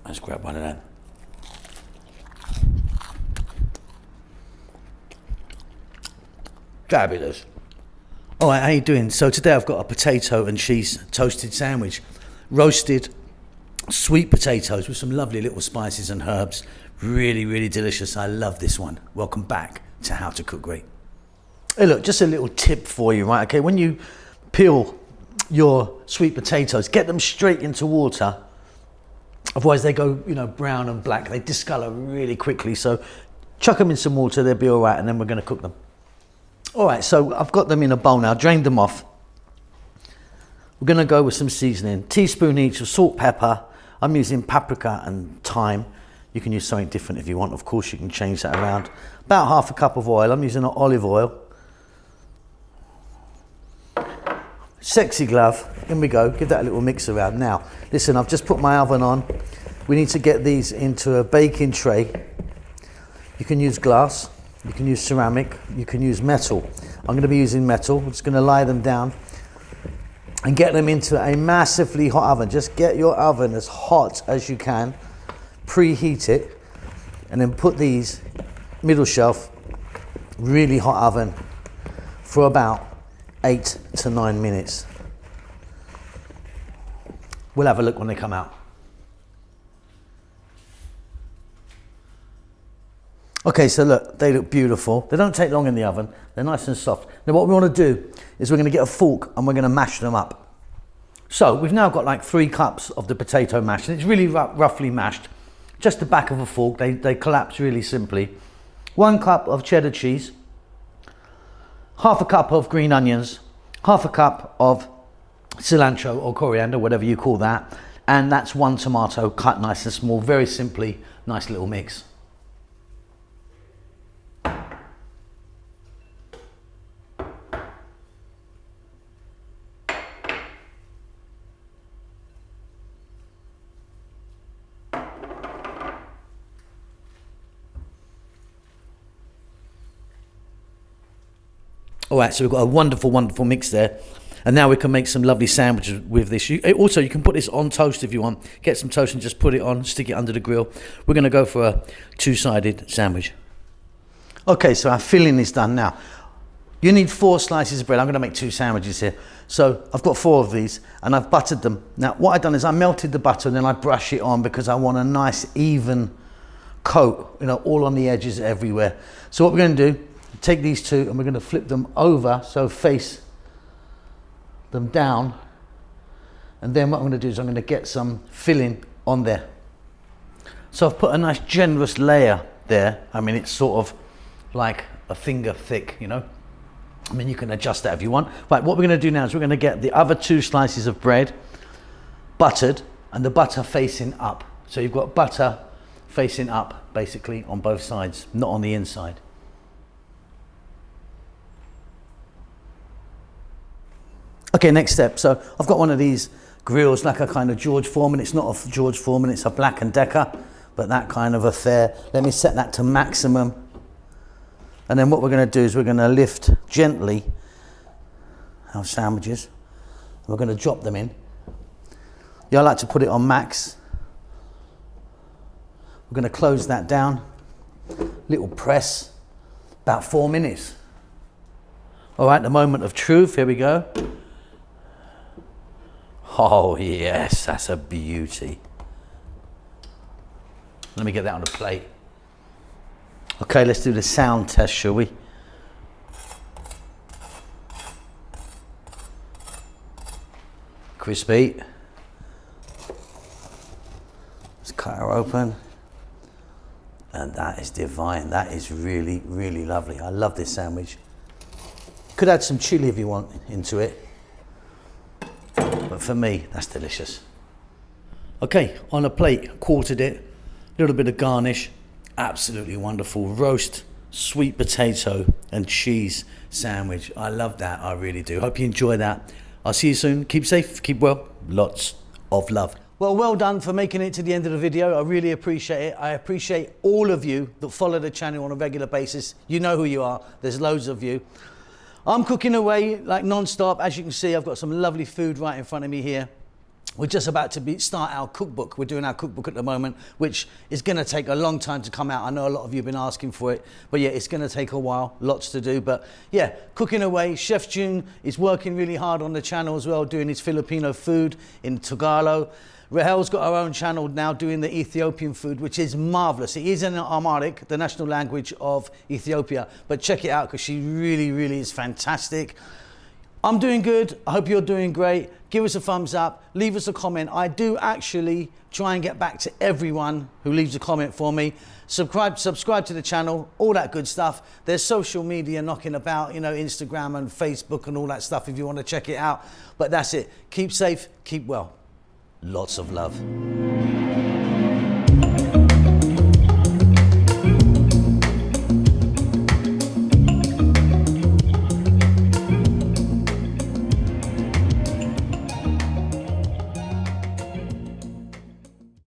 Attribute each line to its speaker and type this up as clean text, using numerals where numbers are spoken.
Speaker 1: Let's grab one of that. Fabulous. All right, how you doing? So today I've got a potato and cheese toasted sandwich. Roasted sweet potatoes with some lovely little spices and herbs. Really, really delicious. I love this one. Welcome back to How to Cook Great. Hey look, just a little tip for you, right? Okay, when you peel your sweet potatoes, get them straight into water. Otherwise they go, brown and black. They discolor really quickly. So chuck them in some water, they'll be all right, and then we're gonna cook them. All right, so I've got them in a bowl now, drained them off. We're gonna go with some seasoning. Teaspoon each of salt, pepper. I'm using paprika and thyme. You can use something different if you want. Of course, you can change that around. About half a cup of oil. I'm using olive oil. Sexy glove. In we go. Give that a little mix around. Now, listen, I've just put my oven on. We need to get these into a baking tray. You can use glass. You can use ceramic, you can use metal. I'm going to be using metal. I'm just going to lie them down and get them into a massively hot oven. Just get your oven as hot as you can, preheat it, and then put these middle shelf, really hot oven for about 8 to 9 minutes. We'll have a look when they come out. Okay, so look, they look beautiful. They don't take long in the oven. They're nice and soft. Now what we want to do is we're going to get a fork and we're going to mash them up. So we've now got like 3 cups of the potato mash, and it's really roughly mashed. Just the back of a fork, they collapse really simply. 1 cup of cheddar cheese, half a cup of green onions, half a cup of cilantro or coriander, whatever you call that, and that's 1 tomato cut nice and small. Very simply, nice little mix. All right, so we've got a wonderful, wonderful mix there. And now we can make some lovely sandwiches with this. You can put this on toast if you want. Get some toast and just put it on, stick it under the grill. We're gonna go for a 2-sided sandwich. Okay, so our filling is done now. You need 4 slices of bread. I'm gonna make 2 sandwiches here. So I've got 4 of these and I've buttered them. Now what I've done is I melted the butter and then I brush it on because I want a nice even coat, all on the edges everywhere. So what we're gonna do, take these 2 and we're going to flip them over, so face them down, and then what I'm going to do is I'm going to get some filling on there. So I've put a nice generous layer there. I mean, it's sort of like a finger thick, I mean, you can adjust that if you want. Right, what we're going to do now is we're going to get the other 2 slices of bread buttered and the butter facing up. So you've got butter facing up basically on both sides, not on the inside. Okay, next step. So I've got one of these grills, like a kind of George Foreman. It's not a George Foreman, it's a Black & Decker, but that kind of affair. Let me set that to maximum. And then what we're going to do is we're going to lift gently our sandwiches. We're going to drop them in. Yeah, I like to put it on max. We're going to close that down. Little press, about 4 minutes. All right, the moment of truth, here we go. Oh yes, that's a beauty. Let me get that on a plate. Okay, let's do the sound test, shall we? Crispy. Let's cut her open. And that is divine. That is really, really lovely. I love this sandwich. Could add some chili if you want into it. But for me, that's delicious. Okay, on a plate, quartered it, a little bit of garnish, absolutely wonderful roast, sweet potato and cheese sandwich. I love that, I really do. Hope you enjoy that. I'll see you soon. Keep safe, keep well, lots of love. Well done for making it to the end of the video. I really appreciate it. I appreciate all of you that follow the channel on a regular basis. You know who you are, there's loads of you. I'm cooking away like non-stop. As you can see, I've got some lovely food right in front of me here. we're just about to start our cookbook. We're doing our cookbook at the moment, which is going to take a long time to come out. I know a lot of you have been asking for it, but yeah, it's going to take a while, lots to do. But yeah, cooking away. Chef June is working really hard on the channel as well, doing his Filipino food in Tagalog. Rahel's got her own channel now doing the Ethiopian food, which is marvelous. It is in Amharic, the national language of Ethiopia, but check it out because she really, really is fantastic. I'm doing good. I hope you're doing great. Give us a thumbs up. Leave us a comment. I do actually try and get back to everyone who leaves a comment for me. Subscribe to the channel, all that good stuff. There's social media knocking about, you know, Instagram and Facebook and all that stuff if you want to check it out. But that's it. Keep safe, keep well. Lots of love.